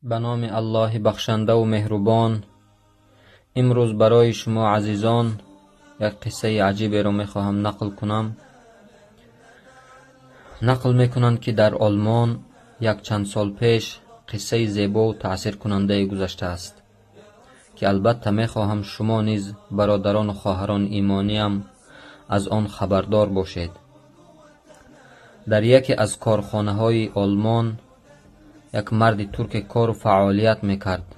به نام الله بخشنده و مهربان. امروز برای شما عزیزان یک قصه عجیبی را میخواهم نقل کنم. نقل میکنند که در آلمان یک چند سال پیش قصه زیبا و تأثیر کننده گذشته است که البته میخواهم شما نیز برادران و خواهران ایمانیم از آن خبردار باشید. در یکی از کارخانه های آلمان یک مرد ترک کار و فعالیت میکرد.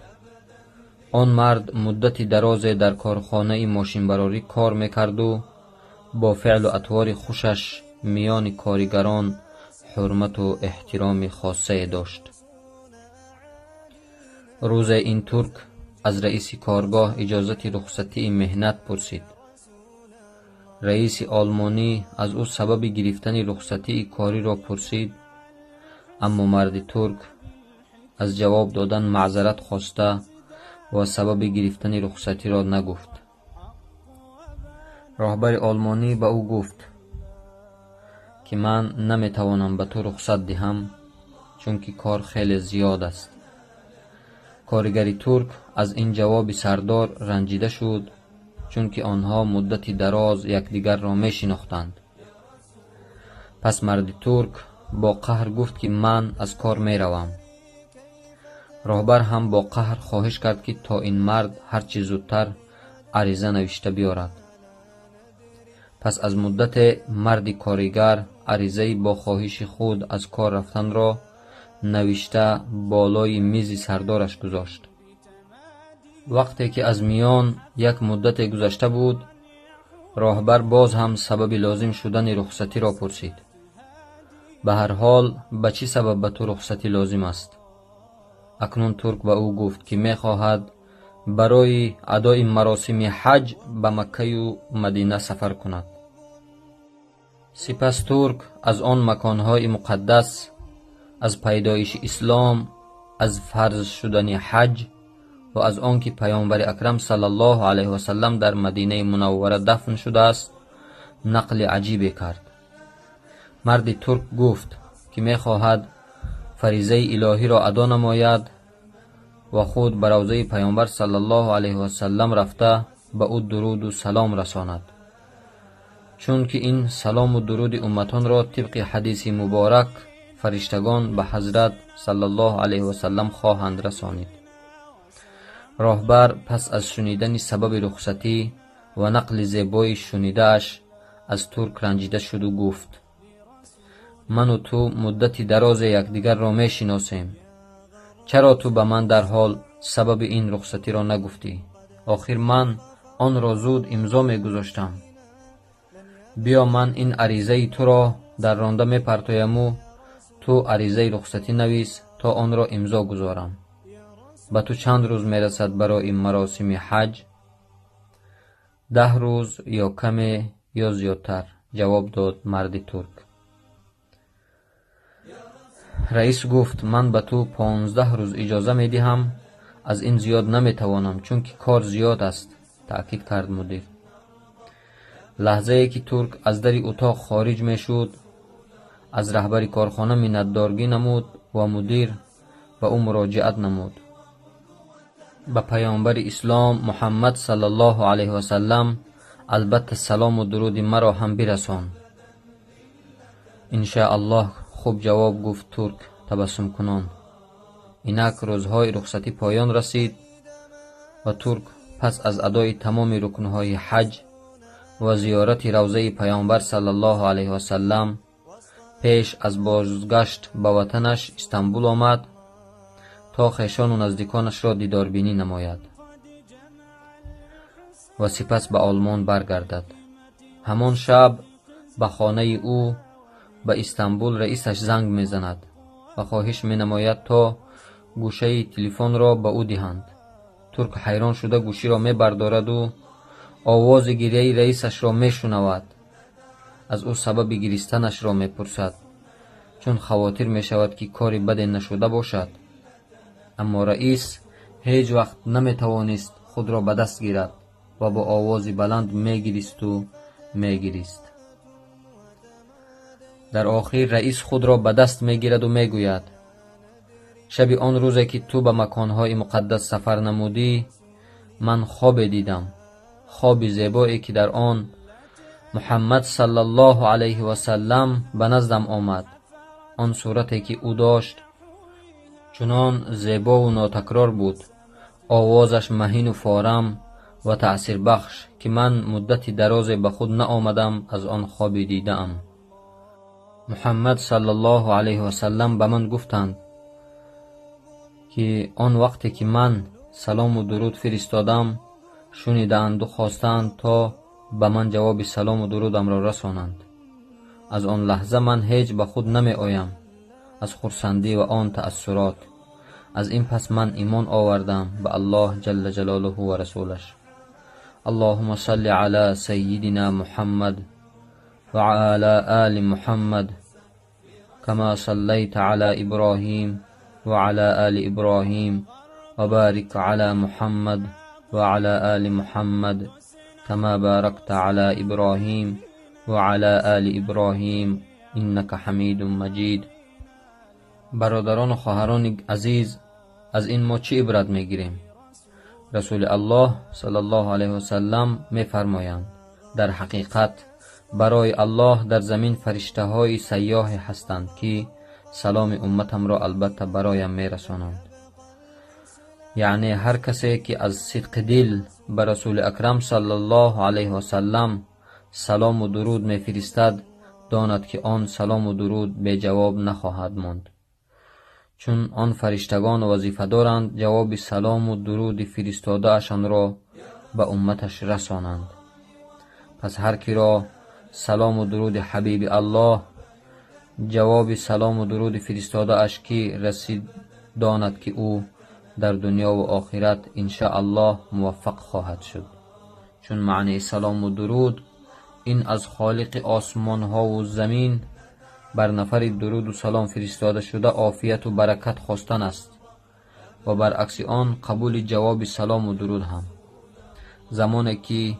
آن مرد مدتی درازی در کارخانه ماشین براری کار میکرد و با فعل و اطوار خوشش میان کارگران حرمت و احترام خاصه داشت. روز این ترک از رئیس کارگاه اجازت رخصتی مهنت پرسید. رئیس آلمانی از او سبب گرفتن رخصتی کاری را پرسید، اما مرد ترک از جواب دادن معذرت خواسته و سبب گرفتن رخصتی را نگفت. راهبر آلمانی به او گفت که من نمیتوانم به تو رخصت دهم چون که کار خیلی زیاد است. کارگری ترک از این جواب سردار رنجیده شد چون که آنها مدتی دراز یکدیگر را میشناختند. پس مرد ترک با قهر گفت که من از کار میروم. راهبر هم با قهر خواهش کرد که تا این مرد هرچی زودتر عریضه نوشته بیارد. پس از مدت مرد کارگر عریضه با خواهش خود از کار رفتن را نوشته بالای میز سردارش گذاشت. وقتی که از میان یک مدت گذشته بود، راهبر باز هم سبب لازم شدن رخصتی را پرسید. به هر حال به چه سبب به تو رخصتی لازم است؟ اکنون ترک به او گفت که میخواهد برای ادای مراسم حج به مکه و مدینه سفر کند. سپس ترک از آن مکانهای مقدس، از پیدایش اسلام، از فرض شدن حج و از آنکه پیامبر اکرم صلی الله علیه و سلم در مدینه منوره دفن شده است نقل عجیبی کرد. مرد ترک گفت که میخواهد فریضه الهی را ادا نماید و خود به روضه پیامبر صلی الله علیه و سلم رفته به او درود و سلام رساند، چون که این سلام و درود امتان را طبق حدیث مبارک فرشتگان به حضرت صلی الله علیه و سلم خواهند رسانید. راهبر پس از شنیدن سبب رخصتی و نقل زیبای شنیده‌اش از ترک رنجیده شد و گفت: من و تو مدتی دراز یکدیگر را میشناسیم. چرا تو به من در حال سبب این رخصتی را نگفتی؟ آخر من آن را زود امضا میگذاشتم. بیا من این عریضه تو را در رانده میپرتایم و تو عریضه رخصتی نویس تا آن را امضا گذارم. به تو چند روز میرسد برای این مراسم حج؟ 10 روز یا کمی یا زیادتر، جواب داد مرد ترک. رئیس گفت من به تو 15 روز اجازه میدهم، از این زیاد نمیتوانم چون که کار زیاد است، تأکید کرد مدیر. لحظه ای که ترک از در اتاق خارج میشد، از رهبر کارخانه منتدارگی نمود و مدیر به او مراجعت نمود. به پیامبر اسلام محمد صلی الله علیه و سلم البته سلام و درود مرا هم برسان. ان شاء الله خوب، جواب گفت ترک تبسم کنان. اینک روزهای رخصتی پایان رسید و ترک پس از ادای تمام رکنهای حج و زیارت روضه پیامبر صلی الله علیه و سلم پیش از بازگشت به وطنش استانبول آمد تا خویشان و نزدیکانش را دیدار بینی نماید و سپس به آلمان برگردد. همان شب به خانه او به استانبول رئیسش زنگ میزند و خواهش می نماید تا گوشه تلفن را به او دهند. ترک حیران شده گوشی را می بردارد و آواز گریه رئیسش را می شنود. از او سبب گریستنش را می پرسد چون خواطر می شود که کاری بد نشده باشد. اما رئیس هیچ وقت نمی توانست خود را به دست گیرد و با آواز بلند می گریست و می گریست. در آخر رئیس خود را به دست می گیرد و می گوید شب آن روزی که تو به مکانهای مقدس سفر نمودی، من خواب دیدم، خواب زیبایی که در آن محمد صلی الله علیه و سلم به نزدم آمد. آن صورتی که او داشت چنان زیبا و ناتکرار بود، آوازش مهین و فارم و تأثیر بخش که من مدتی درازی به خود نآمدم از آن خواب دیدم. محمد صلی الله علیه و سلم به من گفتند که آن وقتی که من سلام و درود فرستادم شنیدند و خواستند تا به من جواب سلام و درودم را رسانند. از آن لحظه من هیچ به خود نمی آیم از خرسندی و آن تأثرات. از این پس من ایمان آوردم به الله جل جلاله و رسولش. اللهم صل علی سیدنا محمد و علی آل محمد كما صليت على إبراهيم وعلى آل إبراهيم وبارك على محمد وعلى آل محمد كما باركت على إبراهيم وعلى آل إبراهيم إنك حميد مجيد. برادران و خواهران عزیز، از این ما چی عبرت میگیریم؟ رسول الله صلی الله علیه و سلم میفرمایند در حقیقت برای الله در زمین فرشته های سیاح هستند که سلام امتم را البته برایم میرسانند. یعنی هر کسی که از صدق دل به رسول اکرم صلی الله علیه و سلم سلام و درود میفرستد داند که آن سلام و درود به جواب نخواهد ماند، چون آن فرشتگان وظیفه دارند جواب سلام و درود فرستاده اشان را به امتش رسانند. پس هر کی را سلام و درود حبیب الله جواب سلام و درود فرستاده اش کی رسید داند که او در دنیا و آخرت ان شاء الله موفق خواهد شد. چون معنی سلام و درود این از خالق آسمان ها و زمین بر نفر درود و سلام فرستاده شده عافیت و برکت خواستن است و برعکس آن قبول جواب سلام و درود هم. زمانی که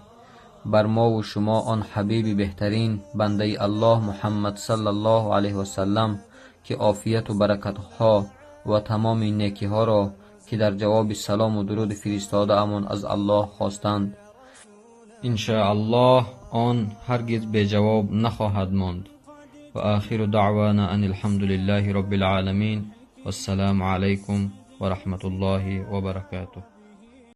بر ما و شما آن حبیب بهترین بنده الله محمد صلی الله علیه و سلم که عافیت و برکت ها و تمام نیکی ها را که در جواب سلام و درود فرستاده امان از الله خواستند ان شاء الله آن هرگز به جواب نخواهد ماند. و آخر دعوانا ان الحمد لله رب العالمین و السلام علیکم و رحمت الله و برکاته.